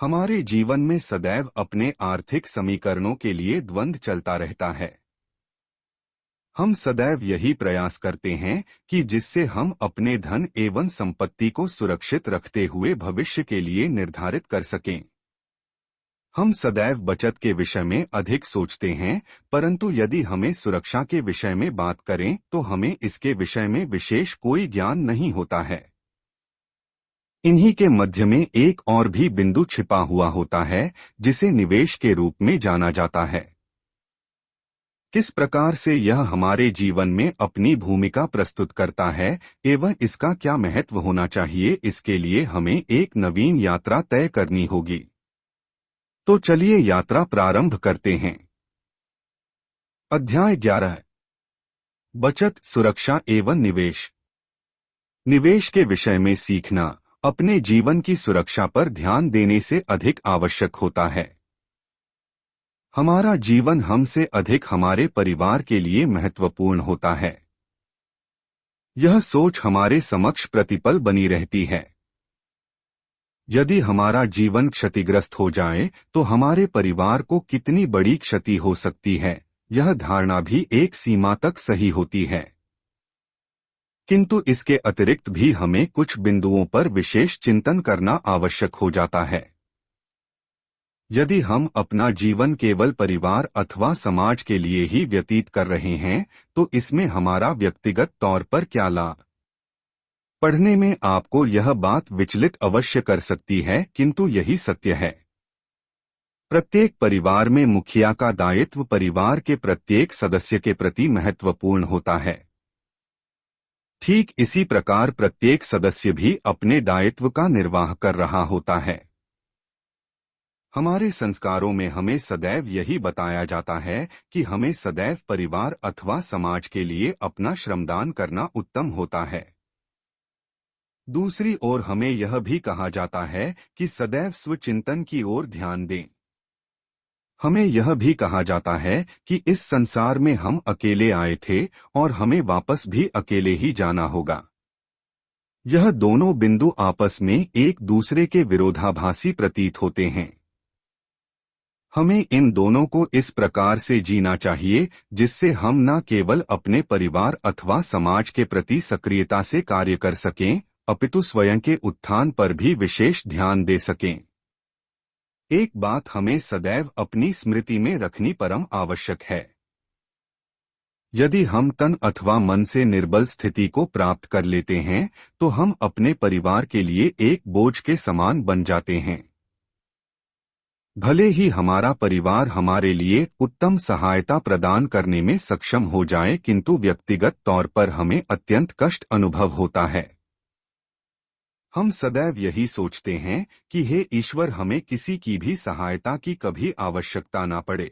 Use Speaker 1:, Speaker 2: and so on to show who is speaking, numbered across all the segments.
Speaker 1: हमारे जीवन में सदैव अपने आर्थिक समीकरणों के लिए द्वंद्व चलता रहता है। हम सदैव यही प्रयास करते हैं कि जिससे हम अपने धन एवं संपत्ति को सुरक्षित रखते हुए भविष्य के लिए निर्धारित कर सकें। हम सदैव बचत के विषय में अधिक सोचते हैं, परंतु यदि हमें सुरक्षा के विषय में बात करें तो हमें इसके विषय में विशेष कोई ज्ञान नहीं होता है। इन्हीं के मध्य में एक और भी बिंदु छिपा हुआ होता है, जिसे निवेश के रूप में जाना जाता है। किस प्रकार से यह हमारे जीवन में अपनी भूमिका प्रस्तुत करता है एवं इसका क्या महत्व होना चाहिए, इसके लिए हमें एक नवीन यात्रा तय करनी होगी। तो चलिए यात्रा प्रारंभ करते हैं। अध्याय 11। बचत, सुरक्षा एवं निवेश। निवेश के विषय में सीखना अपने जीवन की सुरक्षा पर ध्यान देने से अधिक आवश्यक होता है। हमारा जीवन हमसे अधिक हमारे परिवार के लिए महत्वपूर्ण होता है। यह सोच हमारे समक्ष प्रतिपल बनी रहती है। यदि हमारा जीवन क्षतिग्रस्त हो जाए तो हमारे परिवार को कितनी बड़ी क्षति हो सकती है, यह धारणा भी एक सीमा तक सही होती है। किंतु इसके अतिरिक्त भी हमें कुछ बिंदुओं पर विशेष चिंतन करना आवश्यक हो जाता है। यदि हम अपना जीवन केवल परिवार अथवा समाज के लिए ही व्यतीत कर रहे हैं, तो इसमें हमारा व्यक्तिगत तौर पर क्या लाभ? पढ़ने में आपको यह बात विचलित अवश्य कर सकती है, किंतु यही सत्य है। प्रत्येक परिवार में मुखिया का दायित्व परिवार के प्रत्येक सदस्य के प्रति महत्वपूर्ण होता है। ठीक इसी प्रकार प्रत्येक सदस्य भी अपने दायित्व का निर्वाह कर रहा होता है। हमारे संस्कारों में हमें सदैव यही बताया जाता है कि हमें सदैव परिवार अथवा समाज के लिए अपना श्रमदान करना उत्तम होता है। दूसरी ओर हमें यह भी कहा जाता है कि सदैव स्वचिंतन की ओर ध्यान दें। हमें यह भी कहा जाता है कि इस संसार में हम अकेले आए थे और हमें वापस भी अकेले ही जाना होगा। यह दोनों बिंदु आपस में एक दूसरे के विरोधाभासी प्रतीत होते हैं। हमें इन दोनों को इस प्रकार से जीना चाहिए जिससे हम न केवल अपने परिवार अथवा समाज के प्रति सक्रियता से कार्य कर सकें, अपितु स्वयं के उत्थान पर भी विशेष ध्यान दे सकें। एक बात हमें सदैव अपनी स्मृति में रखनी परम आवश्यक है। यदि हम तन अथवा मन से निर्बल स्थिति को प्राप्त कर लेते हैं तो हम अपने परिवार के लिए एक बोझ के समान बन जाते हैं। भले ही हमारा परिवार हमारे लिए उत्तम सहायता प्रदान करने में सक्षम हो जाए, किंतु व्यक्तिगत तौर पर हमें अत्यंत कष्ट अनुभव होता है। हम सदैव यही सोचते हैं कि हे ईश्वर, हमें किसी की भी सहायता की कभी आवश्यकता ना पड़े।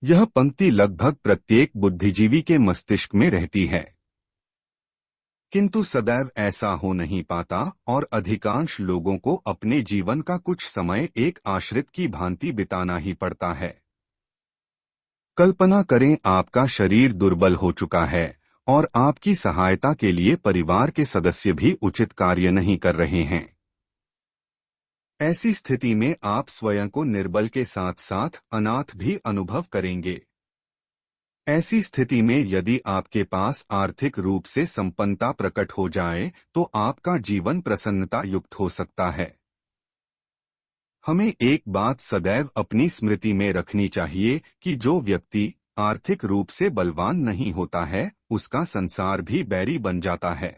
Speaker 1: यह पंक्ति लगभग प्रत्येक बुद्धिजीवी के मस्तिष्क में रहती है, किंतु सदैव ऐसा हो नहीं पाता और अधिकांश लोगों को अपने जीवन का कुछ समय एक आश्रित की भांति बिताना ही पड़ता है। कल्पना करें, आपका शरीर दुर्बल हो चुका है और आपकी सहायता के लिए परिवार के सदस्य भी उचित कार्य नहीं कर रहे हैं। ऐसी स्थिति में आप स्वयं को निर्बल के साथ साथ अनाथ भी अनुभव करेंगे। ऐसी स्थिति में यदि आपके पास आर्थिक रूप से संपन्नता प्रकट हो जाए तो आपका जीवन प्रसन्नता युक्त हो सकता है। हमें एक बात सदैव अपनी स्मृति में रखनी चाहिए कि जो व्यक्ति आर्थिक रूप से बलवान नहीं होता है, उसका संसार भी बैरी बन जाता है।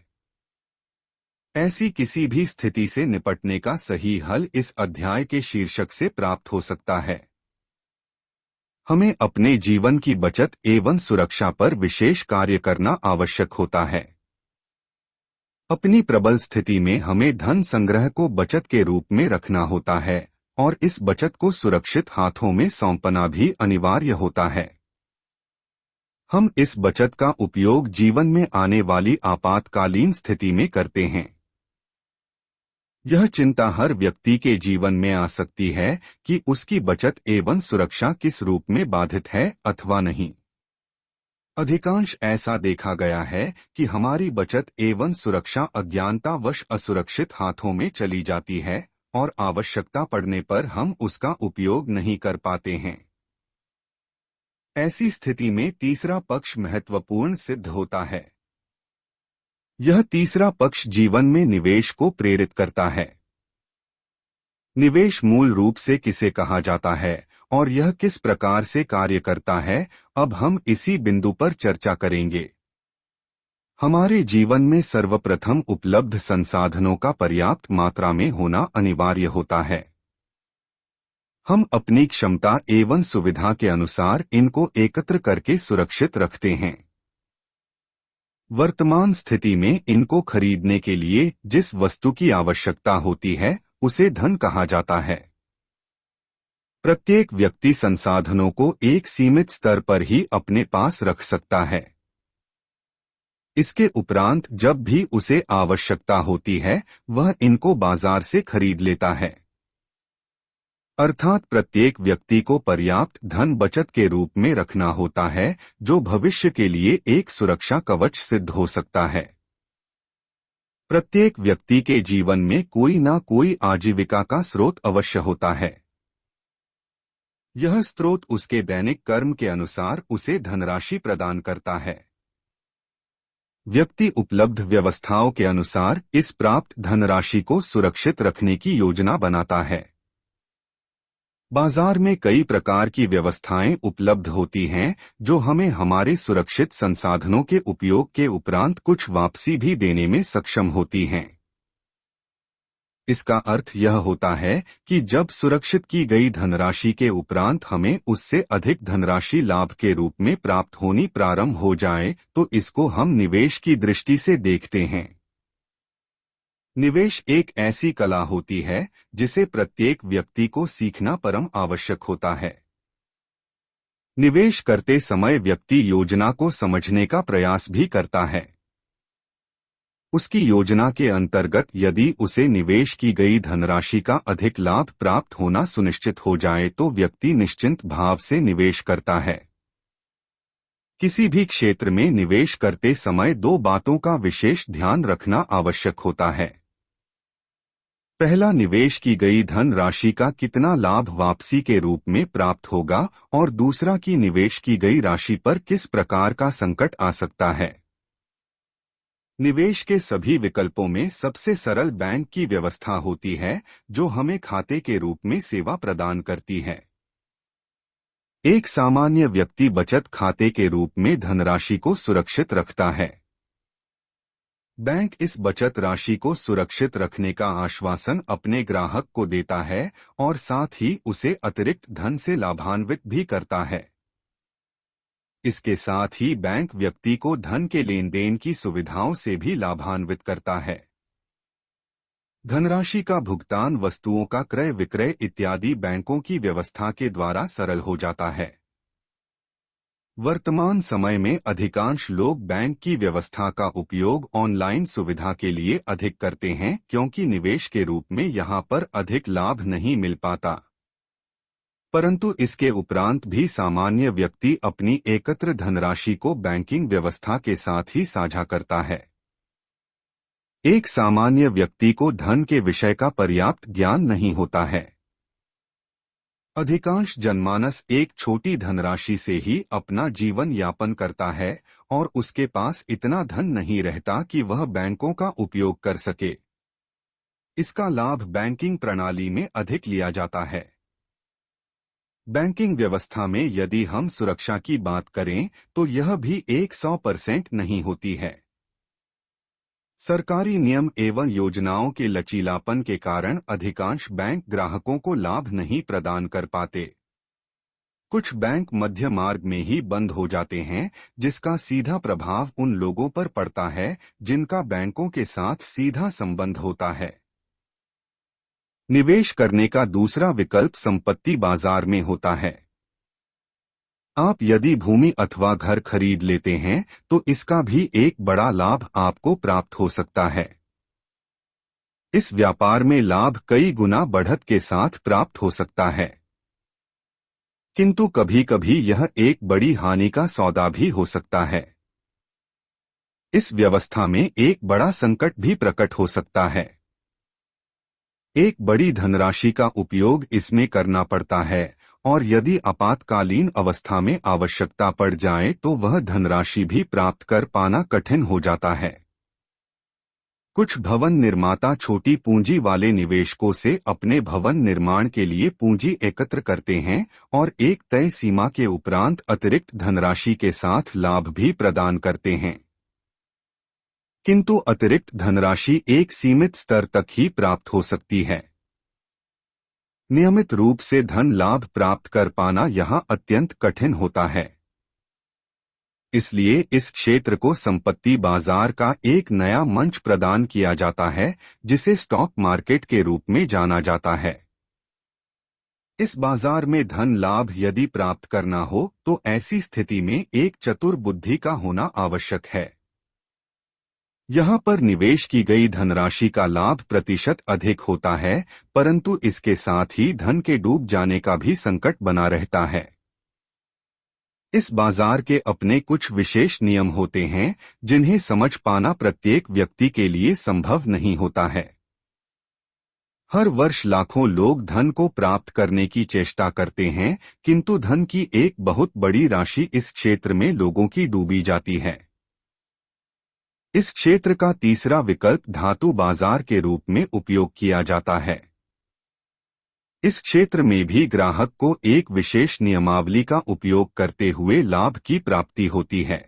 Speaker 1: ऐसी किसी भी स्थिति से निपटने का सही हल इस अध्याय के शीर्षक से प्राप्त हो सकता है। हमें अपने जीवन की बचत एवं सुरक्षा पर विशेष कार्य करना आवश्यक होता है। अपनी प्रबल स्थिति में हमें धन संग्रह को बचत के रूप में रखना होता है और इस बचत को सुरक्षित हाथों में सौंपना भी अनिवार्य होता है। हम इस बचत का उपयोग जीवन में आने वाली आपातकालीन स्थिति में करते हैं। यह चिंता हर व्यक्ति के जीवन में आ सकती है कि उसकी बचत एवं सुरक्षा किस रूप में बाधित है अथवा नहीं। अधिकांश ऐसा देखा गया है कि हमारी बचत एवं सुरक्षा अज्ञानतावश असुरक्षित हाथों में चली जाती है और आवश्यकता पड़ने पर हम उसका उपयोग नहीं कर पाते हैं। ऐसी स्थिति में तीसरा पक्ष महत्वपूर्ण सिद्ध होता है। यह तीसरा पक्ष जीवन में निवेश को प्रेरित करता है। निवेश मूल रूप से किसे कहा जाता है और यह किस प्रकार से कार्य करता है, अब हम इसी बिंदु पर चर्चा करेंगे। हमारे जीवन में सर्वप्रथम उपलब्ध संसाधनों का पर्याप्त मात्रा में होना अनिवार्य होता है। हम अपनी क्षमता एवं सुविधा के अनुसार इनको एकत्र करके सुरक्षित रखते हैं। वर्तमान स्थिति में इनको खरीदने के लिए जिस वस्तु की आवश्यकता होती है उसे धन कहा जाता है। प्रत्येक व्यक्ति संसाधनों को एक सीमित स्तर पर ही अपने पास रख सकता है। इसके उपरांत जब भी उसे आवश्यकता होती है वह इनको बाजार से खरीद लेता है। अर्थात प्रत्येक व्यक्ति को पर्याप्त धन बचत के रूप में रखना होता है, जो भविष्य के लिए एक सुरक्षा कवच सिद्ध हो सकता है। प्रत्येक व्यक्ति के जीवन में कोई ना कोई आजीविका का स्रोत अवश्य होता है। यह स्रोत उसके दैनिक कर्म के अनुसार उसे धनराशि प्रदान करता है। व्यक्ति उपलब्ध व्यवस्थाओं के अनुसार इस प्राप्त धनराशि को सुरक्षित रखने की योजना बनाता है। बाजार में कई प्रकार की व्यवस्थाएं उपलब्ध होती हैं जो हमें हमारे सुरक्षित संसाधनों के उपयोग के उपरांत कुछ वापसी भी देने में सक्षम होती हैं। इसका अर्थ यह होता है कि जब सुरक्षित की गई धनराशि के उपरांत हमें उससे अधिक धनराशि लाभ के रूप में प्राप्त होनी प्रारंभ हो जाए तो इसको हम निवेश की दृष्टि से देखते हैं। निवेश एक ऐसी कला होती है जिसे प्रत्येक व्यक्ति को सीखना परम आवश्यक होता है। निवेश करते समय व्यक्ति योजना को समझने का प्रयास भी करता है। उसकी योजना के अंतर्गत यदि उसे निवेश की गई धनराशि का अधिक लाभ प्राप्त होना सुनिश्चित हो जाए तो व्यक्ति निश्चिंत भाव से निवेश करता है। किसी भी क्षेत्र में निवेश करते समय दो बातों का विशेष ध्यान रखना आवश्यक होता है। पहला, निवेश की गई धन राशि का कितना लाभ वापसी के रूप में प्राप्त होगा, और दूसरा कि निवेश की गई राशि पर किस प्रकार का संकट आ सकता है। निवेश के सभी विकल्पों में सबसे सरल बैंक की व्यवस्था होती है, जो हमें खाते के रूप में सेवा प्रदान करती है। एक सामान्य व्यक्ति बचत खाते के रूप में धनराशि को सुरक्षित रखता है। बैंक इस बचत राशि को सुरक्षित रखने का आश्वासन अपने ग्राहक को देता है और साथ ही उसे अतिरिक्त धन से लाभान्वित भी करता है। इसके साथ ही बैंक व्यक्ति को धन के लेन देन की सुविधाओं से भी लाभान्वित करता है। धनराशि का भुगतान, वस्तुओं का क्रय विक्रय इत्यादि बैंकों की व्यवस्था के द्वारा सरल हो जाता है। वर्तमान समय में अधिकांश लोग बैंक की व्यवस्था का उपयोग ऑनलाइन सुविधा के लिए अधिक करते हैं, क्योंकि निवेश के रूप में यहां पर अधिक लाभ नहीं मिल पाता। परंतु इसके उपरांत भी सामान्य व्यक्ति अपनी एकत्र धनराशि को बैंकिंग व्यवस्था के साथ ही साझा करता है। एक सामान्य व्यक्ति को धन के विषय का पर्याप्त ज्ञान नहीं होता है। अधिकांश जनमानस एक छोटी धनराशि से ही अपना जीवन यापन करता है और उसके पास इतना धन नहीं रहता कि वह बैंकों का उपयोग कर सके। इसका लाभ बैंकिंग प्रणाली में अधिक लिया जाता है। बैंकिंग व्यवस्था में यदि हम सुरक्षा की बात करें तो यह भी 100% नहीं होती है। सरकारी नियम एवं योजनाओं के लचीलापन के कारण अधिकांश बैंक ग्राहकों को लाभ नहीं प्रदान कर पाते। कुछ बैंक मध्य मार्ग में ही बंद हो जाते हैं, जिसका सीधा प्रभाव उन लोगों पर पड़ता है जिनका बैंकों के साथ सीधा संबंध होता है। निवेश करने का दूसरा विकल्प संपत्ति बाजार में होता है। आप यदि भूमि अथवा घर खरीद लेते हैं तो इसका भी एक बड़ा लाभ आपको प्राप्त हो सकता है। इस व्यापार में लाभ कई गुना बढ़त के साथ प्राप्त हो सकता है, किंतु कभी कभी यह एक बड़ी हानि का सौदा भी हो सकता है। इस व्यवस्था में एक बड़ा संकट भी प्रकट हो सकता है। एक बड़ी धनराशि का उपयोग इसमें करना पड़ता है और यदि आपातकालीन अवस्था में आवश्यकता पड़ जाए तो वह धनराशि भी प्राप्त कर पाना कठिन हो जाता है। कुछ भवन निर्माता छोटी पूंजी वाले निवेशकों से अपने भवन निर्माण के लिए पूंजी एकत्र करते हैं और एक तय सीमा के उपरांत अतिरिक्त धनराशि के साथ लाभ भी प्रदान करते हैं। किंतु अतिरिक्त धनराशि एक सीमित स्तर तक ही प्राप्त हो सकती है। नियमित रूप से धन लाभ प्राप्त कर पाना यहाँ अत्यंत कठिन होता है। इसलिए इस क्षेत्र को संपत्ति बाजार का एक नया मंच प्रदान किया जाता है, जिसे स्टॉक मार्केट के रूप में जाना जाता है। इस बाजार में धन लाभ यदि प्राप्त करना हो तो ऐसी स्थिति में एक चतुर बुद्धि का होना आवश्यक है। यहाँ पर निवेश की गई धनराशि का लाभ प्रतिशत अधिक होता है, परंतु इसके साथ ही धन के डूब जाने का भी संकट बना रहता है। इस बाजार के अपने कुछ विशेष नियम होते हैं, जिन्हें समझ पाना प्रत्येक व्यक्ति के लिए संभव नहीं होता है। हर वर्ष लाखों लोग धन को प्राप्त करने की चेष्टा करते हैं, किंतु धन की एक बहुत बड़ी राशि इस क्षेत्र में लोगों की डूबी जाती है। इस क्षेत्र का तीसरा विकल्प धातु बाजार के रूप में उपयोग किया जाता है। इस क्षेत्र में भी ग्राहक को एक विशेष नियमावली का उपयोग करते हुए लाभ की प्राप्ति होती है।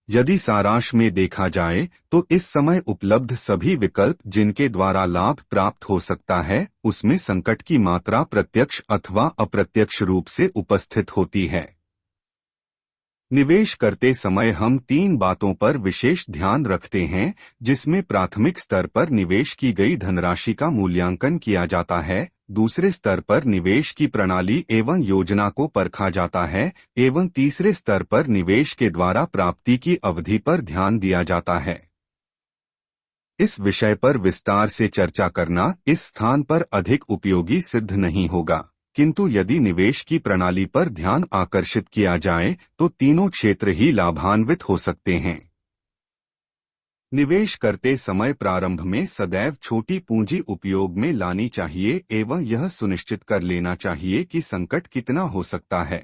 Speaker 1: यदि सारांश में देखा जाए तो इस समय उपलब्ध सभी विकल्प जिनके द्वारा लाभ प्राप्त हो सकता है, उसमें संकट की मात्रा प्रत्यक्ष अथवा अप्रत्यक्ष रूप से उपस्थित होती है। निवेश करते समय हम 3 बातों पर विशेष ध्यान रखते हैं, जिसमें प्राथमिक स्तर पर निवेश की गई धनराशि का मूल्यांकन किया जाता है, दूसरे स्तर पर निवेश की प्रणाली एवं योजना को परखा जाता है एवं तीसरे स्तर पर निवेश के द्वारा प्राप्ति की अवधि पर ध्यान दिया जाता है। इस विषय पर विस्तार से चर्चा करना इस स्थान पर अधिक उपयोगी सिद्ध नहीं होगा, किंतु यदि निवेश की प्रणाली पर ध्यान आकर्षित किया जाए तो तीनों क्षेत्र ही लाभान्वित हो सकते हैं। निवेश करते समय प्रारंभ में सदैव छोटी पूंजी उपयोग में लानी चाहिए एवं यह सुनिश्चित कर लेना चाहिए कि संकट कितना हो सकता है।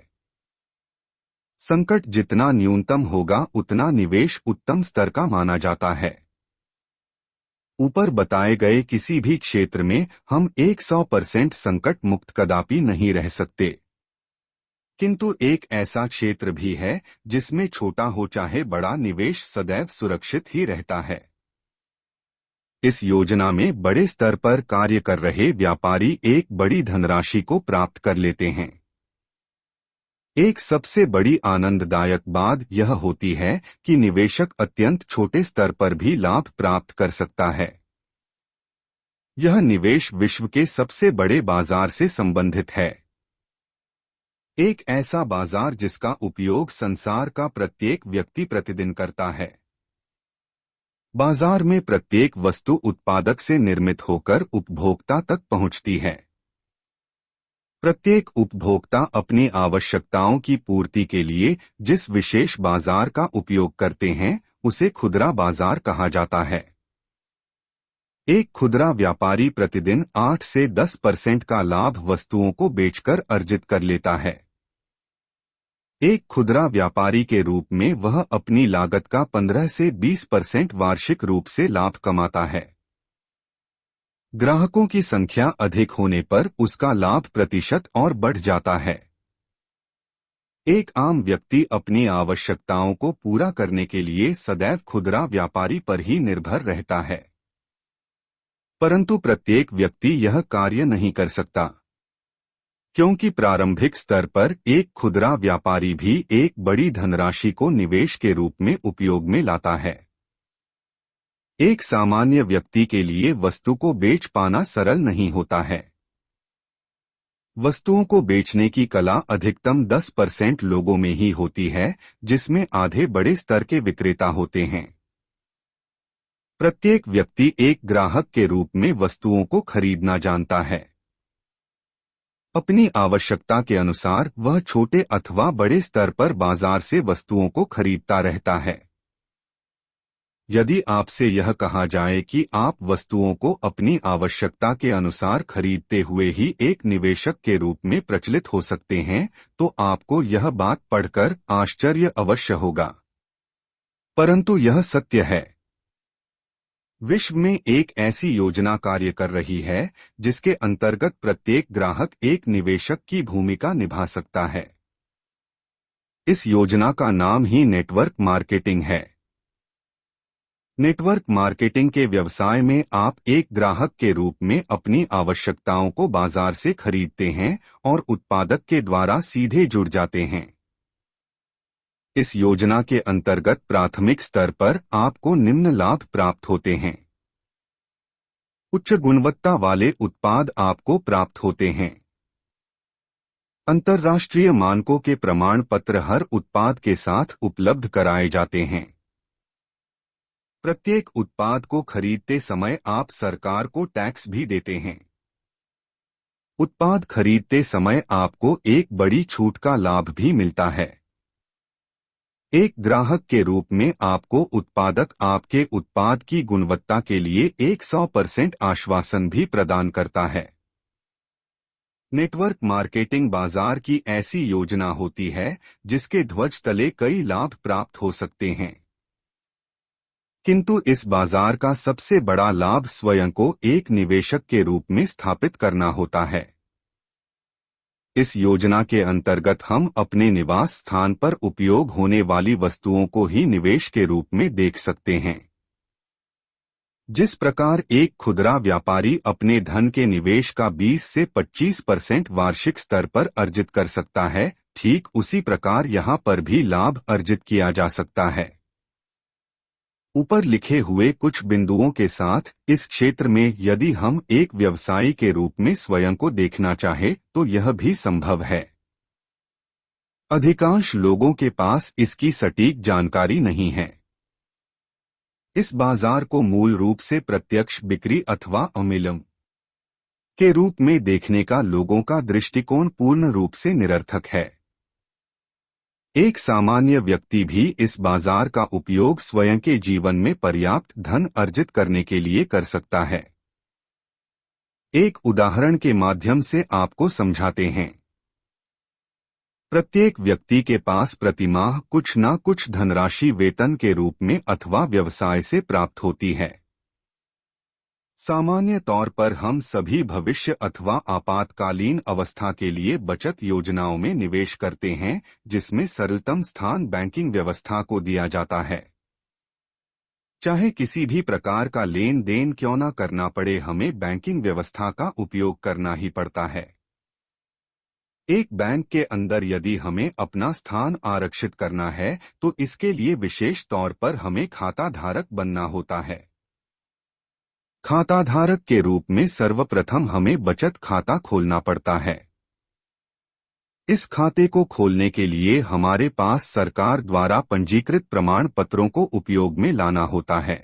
Speaker 1: संकट जितना न्यूनतम होगा उतना निवेश उत्तम स्तर का माना जाता है। ऊपर बताए गए किसी भी क्षेत्र में हम 100% संकट मुक्त कदापि नहीं रह सकते, किंतु एक ऐसा क्षेत्र भी है जिसमें छोटा हो चाहे बड़ा निवेश सदैव सुरक्षित ही रहता है। इस योजना में बड़े स्तर पर कार्य कर रहे व्यापारी एक बड़ी धनराशि को प्राप्त कर लेते हैं। एक सबसे बड़ी आनंददायक बात यह होती है कि निवेशक अत्यंत छोटे स्तर पर भी लाभ प्राप्त कर सकता है। यह निवेश विश्व के सबसे बड़े बाजार से संबंधित है, एक ऐसा बाजार जिसका उपयोग संसार का प्रत्येक व्यक्ति प्रतिदिन करता है। बाजार में प्रत्येक वस्तु उत्पादक से निर्मित होकर उपभोक्ता तक पहुंचती है। प्रत्येक उपभोक्ता अपनी आवश्यकताओं की पूर्ति के लिए जिस विशेष बाजार का उपयोग करते हैं, उसे खुदरा बाजार कहा जाता है। एक खुदरा व्यापारी प्रतिदिन 8 से 10% का लाभ वस्तुओं को बेचकर अर्जित कर लेता है। एक खुदरा व्यापारी के रूप में वह अपनी लागत का 15 से 20% वार्षिक रूप से लाभ कमाता है। ग्राहकों की संख्या अधिक होने पर उसका लाभ प्रतिशत और बढ़ जाता है। एक आम व्यक्ति अपनी आवश्यकताओं को पूरा करने के लिए सदैव खुदरा व्यापारी पर ही निर्भर रहता है, परंतु प्रत्येक व्यक्ति यह कार्य नहीं कर सकता, क्योंकि प्रारंभिक स्तर पर एक खुदरा व्यापारी भी एक बड़ी धनराशि को निवेश के रूप में उपयोग में लाता है। एक सामान्य व्यक्ति के लिए वस्तु को बेच पाना सरल नहीं होता है। वस्तुओं को बेचने की कला अधिकतम 10% लोगों में ही होती है, जिसमें आधे बड़े स्तर के विक्रेता होते हैं। प्रत्येक व्यक्ति एक ग्राहक के रूप में वस्तुओं को खरीदना जानता है। अपनी आवश्यकता के अनुसार वह छोटे अथवा बड़े स्तर पर बाजार से वस्तुओं को खरीदता रहता है। यदि आपसे यह कहा जाए कि आप वस्तुओं को अपनी आवश्यकता के अनुसार खरीदते हुए ही एक निवेशक के रूप में प्रचलित हो सकते हैं, तो आपको यह बात पढ़कर आश्चर्य अवश्य होगा। परंतु यह सत्य है। विश्व में एक ऐसी योजना कार्य कर रही है जिसके अंतर्गत प्रत्येक ग्राहक एक निवेशक की भूमिका निभा सकता है। इस योजना का नाम ही नेटवर्क मार्केटिंग है। नेटवर्क मार्केटिंग के व्यवसाय में आप एक ग्राहक के रूप में अपनी आवश्यकताओं को बाजार से खरीदते हैं और उत्पादक के द्वारा सीधे जुड़ जाते हैं। इस योजना के अंतर्गत प्राथमिक स्तर पर आपको निम्न लाभ प्राप्त होते हैं। उच्च गुणवत्ता वाले उत्पाद आपको प्राप्त होते हैं। अंतर्राष्ट्रीय मानकों के प्रमाण पत्र हर उत्पाद के साथ उपलब्ध कराए जाते हैं। प्रत्येक उत्पाद को खरीदते समय आप सरकार को टैक्स भी देते हैं। उत्पाद खरीदते समय आपको एक बड़ी छूट का लाभ भी मिलता है। एक ग्राहक के रूप में आपको उत्पादक आपके उत्पाद की गुणवत्ता के लिए 100% आश्वासन भी प्रदान करता है। नेटवर्क मार्केटिंग बाजार की ऐसी योजना होती है जिसके ध्वज तले कई लाभ प्राप्त हो सकते हैं, किंतु इस बाजार का सबसे बड़ा लाभ स्वयं को एक निवेशक के रूप में स्थापित करना होता है। इस योजना के अंतर्गत हम अपने निवास स्थान पर उपयोग होने वाली वस्तुओं को ही निवेश के रूप में देख सकते हैं। जिस प्रकार एक खुदरा व्यापारी अपने धन के निवेश का 20 से 25% वार्षिक स्तर पर अर्जित कर सकता है, ठीक उसी प्रकार यहाँ पर भी लाभ अर्जित किया जा सकता है। ऊपर लिखे हुए कुछ बिंदुओं के साथ इस क्षेत्र में यदि हम एक व्यवसायी के रूप में स्वयं को देखना चाहे तो यह भी संभव है। अधिकांश लोगों के पास इसकी सटीक जानकारी नहीं है। इस बाजार को मूल रूप से प्रत्यक्ष बिक्री अथवा अमिलम के रूप में देखने का लोगों का दृष्टिकोण पूर्ण रूप से निरर्थक है। एक सामान्य व्यक्ति भी इस बाजार का उपयोग स्वयं के जीवन में पर्याप्त धन अर्जित करने के लिए कर सकता है। एक उदाहरण के माध्यम से आपको समझाते हैं। प्रत्येक व्यक्ति के पास प्रतिमाह कुछ न कुछ धनराशि वेतन के रूप में अथवा व्यवसाय से प्राप्त होती है। सामान्य तौर पर हम सभी भविष्य अथवा आपातकालीन अवस्था के लिए बचत योजनाओं में निवेश करते हैं, जिसमें सरलतम स्थान बैंकिंग व्यवस्था को दिया जाता है। चाहे किसी भी प्रकार का लेन देन क्यों न करना पड़े, हमें बैंकिंग व्यवस्था का उपयोग करना ही पड़ता है। एक बैंक के अंदर यदि हमें अपना स्थान आरक्षित करना है तो इसके लिए विशेष तौर पर हमें खाता धारक बनना होता है। खाताधारक के रूप में सर्वप्रथम हमें बचत खाता खोलना पड़ता है। इस खाते को खोलने के लिए हमारे पास सरकार द्वारा पंजीकृत प्रमाण पत्रों को उपयोग में लाना होता है।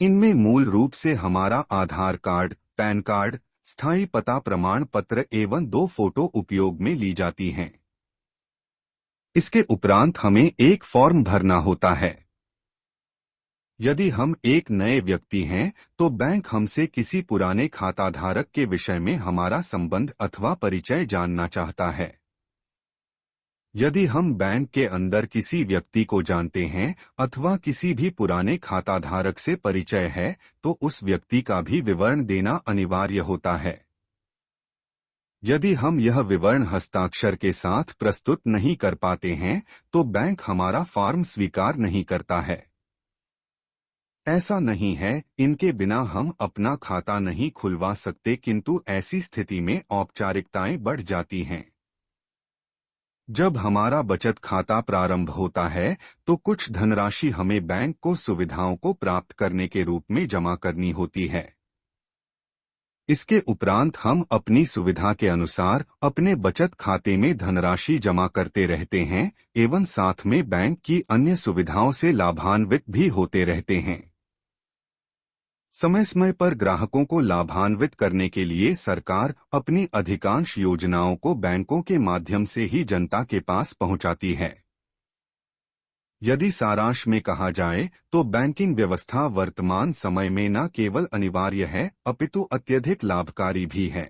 Speaker 1: इनमें मूल रूप से हमारा आधार कार्ड, पैन कार्ड, स्थायी पता प्रमाण पत्र एवं 2 फोटो उपयोग में ली जाती हैं। इसके उपरांत हमें एक फॉर्म भरना होता है। यदि हम एक नए व्यक्ति हैं तो बैंक हमसे किसी पुराने खाताधारक के विषय में हमारा संबंध अथवा परिचय जानना चाहता है। यदि हम बैंक के अंदर किसी व्यक्ति को जानते हैं अथवा किसी भी पुराने खाताधारक से परिचय है तो उस व्यक्ति का भी विवरण देना अनिवार्य होता है। यदि हम यह विवरण हस्ताक्षर के साथ प्रस्तुत नहीं कर पाते हैं तो बैंक हमारा फॉर्म स्वीकार नहीं करता है। ऐसा नहीं है, इनके बिना हम अपना खाता नहीं खुलवा सकते, किंतु ऐसी स्थिति में औपचारिकताएं बढ़ जाती हैं। जब हमारा बचत खाता प्रारंभ होता है तो कुछ धनराशि हमें बैंक को सुविधाओं को प्राप्त करने के रूप में जमा करनी होती है। इसके उपरांत हम अपनी सुविधा के अनुसार अपने बचत खाते में धनराशि जमा करते रहते हैं एवं साथ में बैंक की अन्य सुविधाओं से लाभान्वित भी होते रहते हैं। समय समय पर ग्राहकों को लाभान्वित करने के लिए सरकार अपनी अधिकांश योजनाओं को बैंकों के माध्यम से ही जनता के पास पहुंचाती है। यदि सारांश में कहा जाए तो बैंकिंग व्यवस्था वर्तमान समय में न केवल अनिवार्य है अपितु अत्यधिक लाभकारी भी है।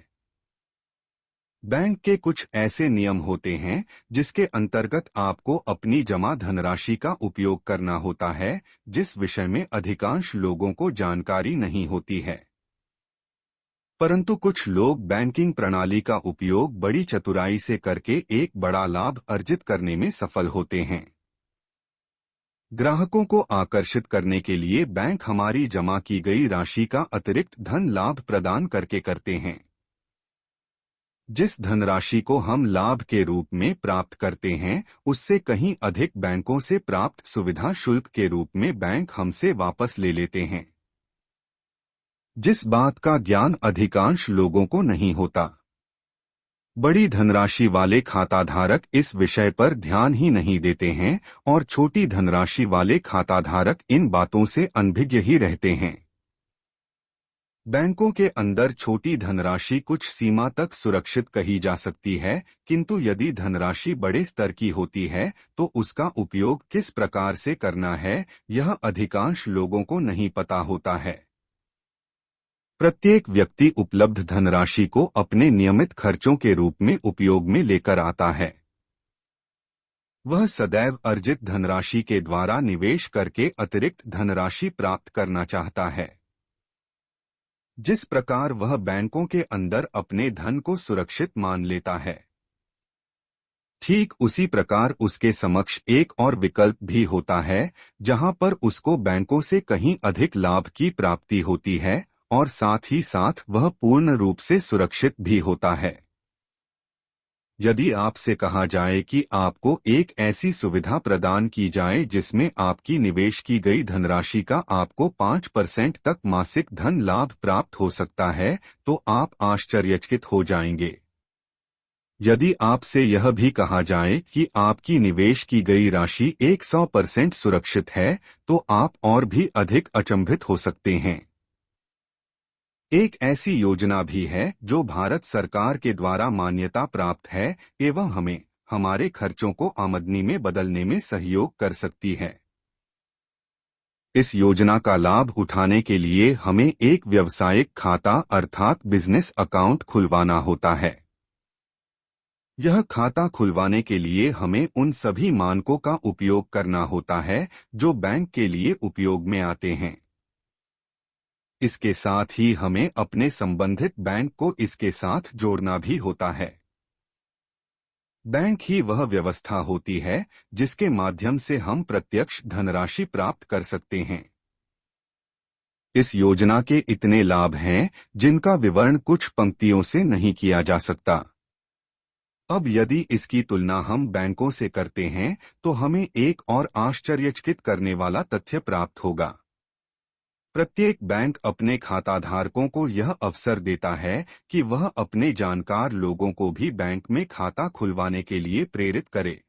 Speaker 1: बैंक के कुछ ऐसे नियम होते हैं जिसके अंतर्गत आपको अपनी जमा धनराशि का उपयोग करना होता है, जिस विषय में अधिकांश लोगों को जानकारी नहीं होती है। परंतु कुछ लोग बैंकिंग प्रणाली का उपयोग बड़ी चतुराई से करके एक बड़ा लाभ अर्जित करने में सफल होते हैं। ग्राहकों को आकर्षित करने के लिए बैंक हमारी जमा की गई राशि का अतिरिक्त धन लाभ प्रदान करके करते हैं। जिस धनराशि को हम लाभ के रूप में प्राप्त करते हैं, उससे कहीं अधिक बैंकों से प्राप्त सुविधा शुल्क के रूप में बैंक हमसे वापस ले लेते हैं, जिस बात का ज्ञान अधिकांश लोगों को नहीं होता। बड़ी धनराशि वाले खाताधारक इस विषय पर ध्यान ही नहीं देते हैं और छोटी धनराशि वाले खाताधारक इन बातों से अनभिज्ञ ही रहते हैं। बैंकों के अंदर छोटी धनराशि कुछ सीमा तक सुरक्षित कही जा सकती है, किंतु यदि धनराशि बड़े स्तर की होती है तो उसका उपयोग किस प्रकार से करना है, यह अधिकांश लोगों को नहीं पता होता है। प्रत्येक व्यक्ति उपलब्ध धनराशि को अपने नियमित खर्चों के रूप में उपयोग में लेकर आता है। वह सदैव अर्जित धनराशि के द्वारा निवेश करके अतिरिक्त धनराशि प्राप्त करना चाहता है। जिस प्रकार वह बैंकों के अंदर अपने धन को सुरक्षित मान लेता है, ठीक उसी प्रकार उसके समक्ष एक और विकल्प भी होता है, जहां पर उसको बैंकों से कहीं अधिक लाभ की प्राप्ति होती है और साथ ही साथ वह पूर्ण रूप से सुरक्षित भी होता है। यदि आपसे कहा जाए कि आपको एक ऐसी सुविधा प्रदान की जाए जिसमें आपकी निवेश की गई धनराशि का आपको 5% तक मासिक धन लाभ प्राप्त हो सकता है, तो आप आश्चर्यचकित हो जाएंगे। यदि आपसे यह भी कहा जाए कि आपकी निवेश की गई राशि 100% सुरक्षित है, तो आप और भी अधिक अचंभित हो सकते हैं। एक ऐसी योजना भी है जो भारत सरकार के द्वारा मान्यता प्राप्त है एवं हमें हमारे खर्चों को आमदनी में बदलने में सहयोग कर सकती है। इस योजना का लाभ उठाने के लिए हमें एक व्यावसायिक खाता अर्थात बिजनेस अकाउंट खुलवाना होता है। यह खाता खुलवाने के लिए हमें उन सभी मानकों का उपयोग करना होता है जो बैंक के लिए उपयोग में आते हैं। इसके साथ ही हमें अपने संबंधित बैंक को इसके साथ जोड़ना भी होता है। बैंक ही वह व्यवस्था होती है जिसके माध्यम से हम प्रत्यक्ष धनराशि प्राप्त कर सकते हैं। इस योजना के इतने लाभ हैं जिनका विवरण कुछ पंक्तियों से नहीं किया जा सकता। अब यदि इसकी तुलना हम बैंकों से करते हैं तो हमें एक और आश्चर्यचकित करने वाला तथ्य प्राप्त होगा। प्रत्येक बैंक अपने खाताधारकों को यह अवसर देता है कि वह अपने जानकार लोगों को भी बैंक में खाता खुलवाने के लिए प्रेरित करे।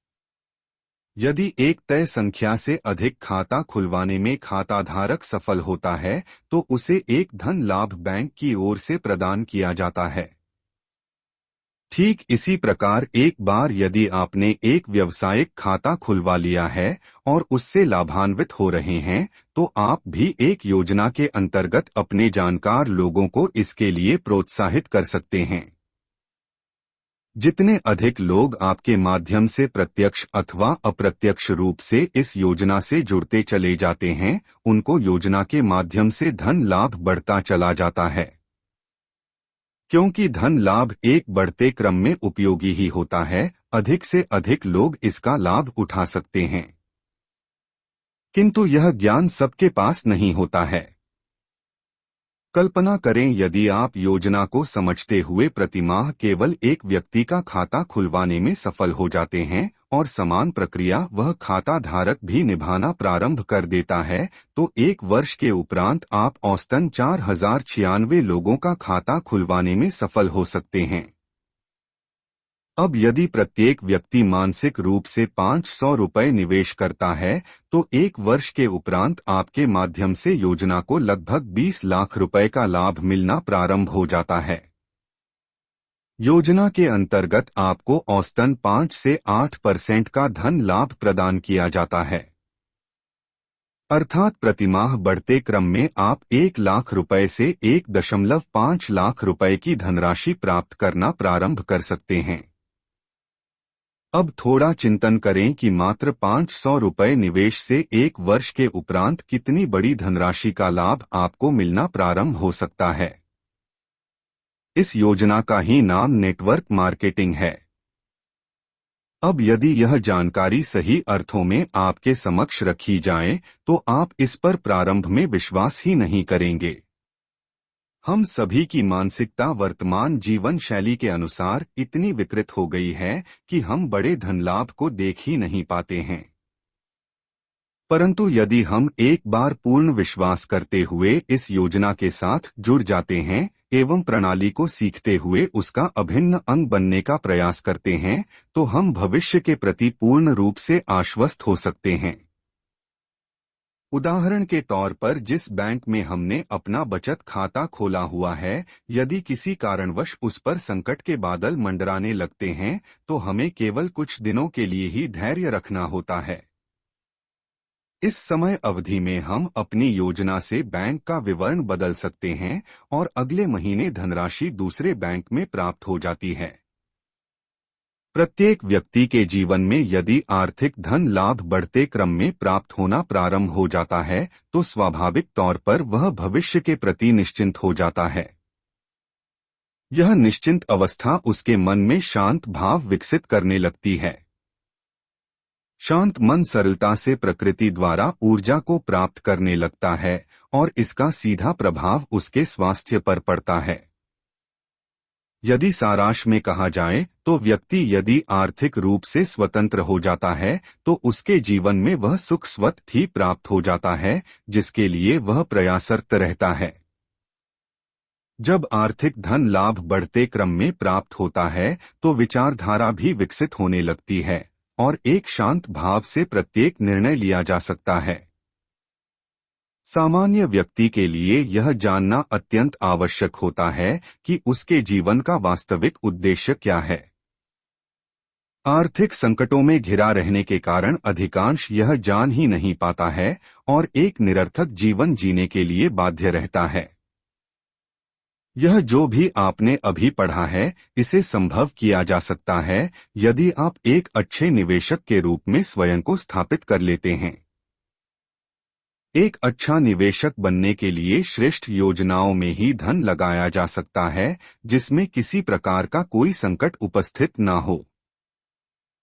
Speaker 1: यदि एक तय संख्या से अधिक खाता खुलवाने में खाताधारक सफल होता है तो उसे एक धन लाभ बैंक की ओर से प्रदान किया जाता है। ठीक इसी प्रकार एक बार यदि आपने एक व्यावसायिक खाता खुलवा लिया है और उससे लाभान्वित हो रहे हैं, तो आप भी एक योजना के अंतर्गत अपने जानकार लोगों को इसके लिए प्रोत्साहित कर सकते हैं। जितने अधिक लोग आपके माध्यम से प्रत्यक्ष अथवा अप्रत्यक्ष रूप से इस योजना से जुड़ते चले जाते हैं, उनको योजना के माध्यम से धन लाभ बढ़ता चला जाता है। क्योंकि धन लाभ एक बढ़ते क्रम में उपयोगी ही होता है, अधिक से अधिक लोग इसका लाभ उठा सकते हैं। किंतु यह ज्ञान सबके पास नहीं होता है। कल्पना करें यदि आप योजना को समझते हुए प्रतिमाह केवल एक व्यक्ति का खाता खुलवाने में सफल हो जाते हैं और समान प्रक्रिया वह खाता धारक भी निभाना प्रारंभ कर देता है, तो एक वर्ष के उपरांत आप औसतन 4096 लोगों का खाता खुलवाने में सफल हो सकते हैं। अब यदि प्रत्येक व्यक्ति मानसिक रूप से 500 रुपये निवेश करता है तो एक वर्ष के उपरांत आपके माध्यम से योजना को लगभग 20 लाख रुपए का लाभ मिलना प्रारंभ हो जाता है। योजना के अंतर्गत आपको औसतन 5 से 8% का धन लाभ प्रदान किया जाता है। अर्थात प्रतिमाह बढ़ते क्रम में आप 1 लाख रुपए से 1.5 लाख रुपए की धनराशि प्राप्त करना प्रारंभ कर सकते हैं। अब थोड़ा चिंतन करें कि मात्र 500 रुपए निवेश से 1 वर्ष के उपरांत कितनी बड़ी धनराशि का लाभ आपको मिलना प्रारंभ हो सकता है। इस योजना का ही नाम नेटवर्क मार्केटिंग है। अब यदि यह जानकारी सही अर्थों में आपके समक्ष रखी जाए तो आप इस पर प्रारंभ में विश्वास ही नहीं करेंगे। हम सभी की मानसिकता वर्तमान जीवन शैली के अनुसार इतनी विकृत हो गई है कि हम बड़े धन लाभ को देख ही नहीं पाते हैं। परंतु यदि हम एक बार पूर्ण विश्वास करते हुए इस योजना के साथ जुड़ जाते हैं एवं प्रणाली को सीखते हुए उसका अभिन्न अंग बनने का प्रयास करते हैं तो हम भविष्य के प्रति पूर्ण रूप से आश्वस्त हो सकते हैं। उदाहरण के तौर पर जिस बैंक में हमने अपना बचत खाता खोला हुआ है, यदि किसी कारणवश उस पर संकट के बादल मंडराने लगते हैं तो हमें केवल कुछ दिनों के लिए ही धैर्य रखना होता है। इस समय अवधि में हम अपनी योजना से बैंक का विवरण बदल सकते हैं और अगले महीने धनराशि दूसरे बैंक में प्राप्त हो जाती है। प्रत्येक व्यक्ति के जीवन में यदि आर्थिक धन लाभ बढ़ते क्रम में प्राप्त होना प्रारंभ हो जाता है तो स्वाभाविक तौर पर वह भविष्य के प्रति निश्चिंत हो जाता है। यह निश्चिंत अवस्था उसके मन में शांत भाव विकसित करने लगती है। शांत मन सरलता से प्रकृति द्वारा ऊर्जा को प्राप्त करने लगता है और इसका सीधा प्रभाव उसके स्वास्थ्य पर पड़ता है। यदि सारांश में कहा जाए तो व्यक्ति यदि आर्थिक रूप से स्वतंत्र हो जाता है तो उसके जीवन में वह सुख स्वतः ही प्राप्त हो जाता है जिसके लिए वह प्रयासरत रहता है। जब आर्थिक धन लाभ बढ़ते क्रम में प्राप्त होता है तो विचारधारा भी विकसित होने लगती है और एक शांत भाव से प्रत्येक निर्णय लिया जा सकता है। सामान्य व्यक्ति के लिए यह जानना अत्यंत आवश्यक होता है कि उसके जीवन का वास्तविक उद्देश्य क्या है। आर्थिक संकटों में घिरा रहने के कारण अधिकांश यह जान ही नहीं पाता है और एक निरर्थक जीवन जीने के लिए बाध्य रहता है। यह जो भी आपने अभी पढ़ा है इसे संभव किया जा सकता है यदि आप एक अच्छे निवेशक के रूप में स्वयं को स्थापित कर लेते हैं। एक अच्छा निवेशक बनने के लिए श्रेष्ठ योजनाओं में ही धन लगाया जा सकता है जिसमें किसी प्रकार का कोई संकट उपस्थित न हो।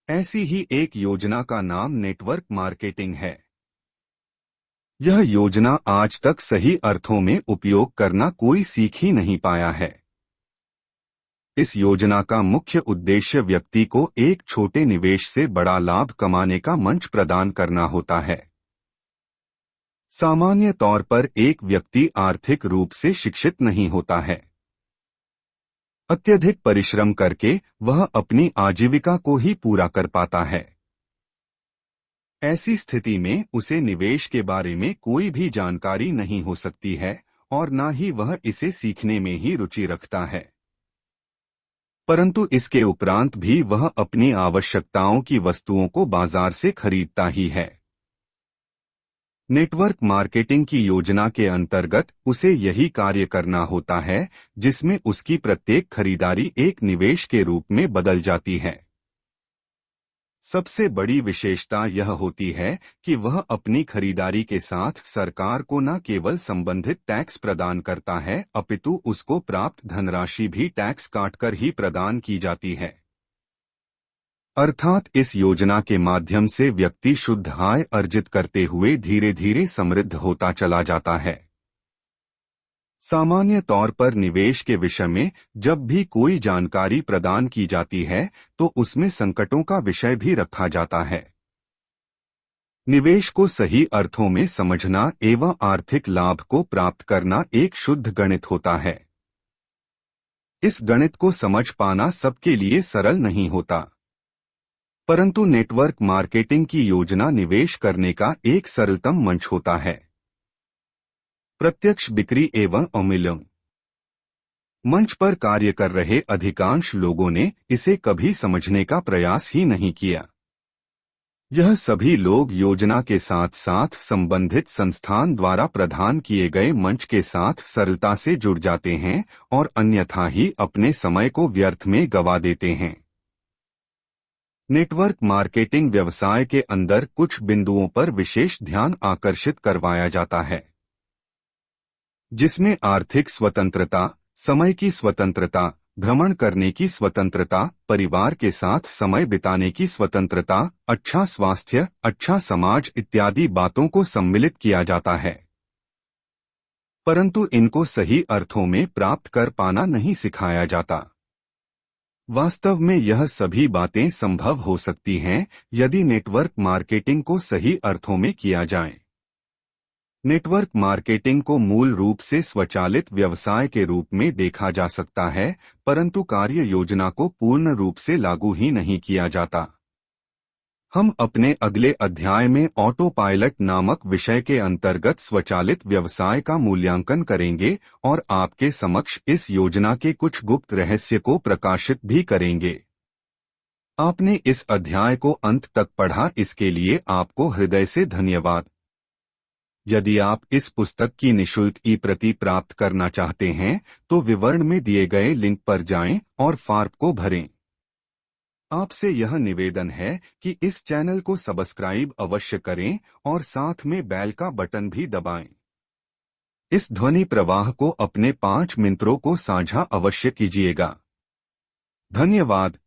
Speaker 1: ऐसी ही एक योजना का नाम नेटवर्क मार्केटिंग है। यह योजना आज तक सही अर्थों में उपयोग करना कोई सीख ही नहीं पाया है। इस योजना का मुख्य उद्देश्य व्यक्ति को एक छोटे निवेश से बड़ा लाभ कमाने का मंच प्रदान करना होता है। सामान्य तौर पर एक व्यक्ति आर्थिक रूप से शिक्षित नहीं होता है। अत्यधिक परिश्रम करके वह अपनी आजीविका को ही पूरा कर पाता है। ऐसी स्थिति में उसे निवेश के बारे में कोई भी जानकारी नहीं हो सकती है और न ही वह इसे सीखने में ही रुचि रखता है। परंतु इसके उपरांत भी वह अपनी आवश्यकताओं की वस्तुओं को बाजार से खरीदता ही है। नेटवर्क मार्केटिंग की योजना के अंतर्गत उसे यही कार्य करना होता है जिसमें उसकी प्रत्येक खरीदारी एक निवेश के रूप में बदल जाती है। सबसे बड़ी विशेषता यह होती है कि वह अपनी खरीदारी के साथ सरकार को न केवल संबंधित टैक्स प्रदान करता है अपितु उसको प्राप्त धनराशि भी टैक्स काटकर ही प्रदान की जाती है। अर्थात इस योजना के माध्यम से व्यक्ति शुद्ध आय अर्जित करते हुए धीरे धीरे समृद्ध होता चला जाता है। सामान्य तौर पर निवेश के विषय में जब भी कोई जानकारी प्रदान की जाती है तो उसमें संकटों का विषय भी रखा जाता है। निवेश को सही अर्थों में समझना एवं आर्थिक लाभ को प्राप्त करना एक शुद्ध गणित होता है। इस गणित को समझ पाना सबके लिए सरल नहीं होता, परंतु नेटवर्क मार्केटिंग की योजना निवेश करने का एक सरलतम मंच होता है। प्रत्यक्ष बिक्री एवं अमूल्यन मंच पर कार्य कर रहे अधिकांश लोगों ने इसे कभी समझने का प्रयास ही नहीं किया। यह सभी लोग योजना के साथ साथ संबंधित संस्थान द्वारा प्रदान किए गए मंच के साथ सरलता से जुड़ जाते हैं और अन्यथा ही अपने समय को व्यर्थ में गवा देते हैं। नेटवर्क मार्केटिंग व्यवसाय के अंदर कुछ बिंदुओं पर विशेष ध्यान आकर्षित करवाया जाता है, जिसमें आर्थिक स्वतंत्रता, समय की स्वतंत्रता, भ्रमण करने की स्वतंत्रता, परिवार के साथ समय बिताने की स्वतंत्रता, अच्छा स्वास्थ्य, अच्छा समाज इत्यादि बातों को सम्मिलित किया जाता है। परंतु इनको सही अर्थों में प्राप्त कर पाना नहीं सिखाया जाता। वास्तव में यह सभी बातें संभव हो सकती हैं यदि नेटवर्क मार्केटिंग को सही अर्थों में किया जाए। नेटवर्क मार्केटिंग को मूल रूप से स्वचालित व्यवसाय के रूप में देखा जा सकता है, परंतु कार्य योजना को पूर्ण रूप से लागू ही नहीं किया जाता। हम अपने अगले अध्याय में ऑटो पायलट नामक विषय के अंतर्गत स्वचालित व्यवसाय का मूल्यांकन करेंगे और आपके समक्ष इस योजना के कुछ गुप्त रहस्य को प्रकाशित भी करेंगे। आपने इस अध्याय को अंत तक पढ़ा, इसके लिए आपको हृदय से धन्यवाद। यदि आप इस पुस्तक की निःशुल्क ई-प्रति प्राप्त करना चाहते हैं तो विवरण में दिए गए लिंक पर जाएं और फॉर्म को भरें। आपसे यह निवेदन है कि इस चैनल को सब्सक्राइब अवश्य करें और साथ में बेल का बटन भी दबाएं। इस ध्वनि प्रवाह को अपने 5 मित्रों को साझा अवश्य कीजिएगा। धन्यवाद।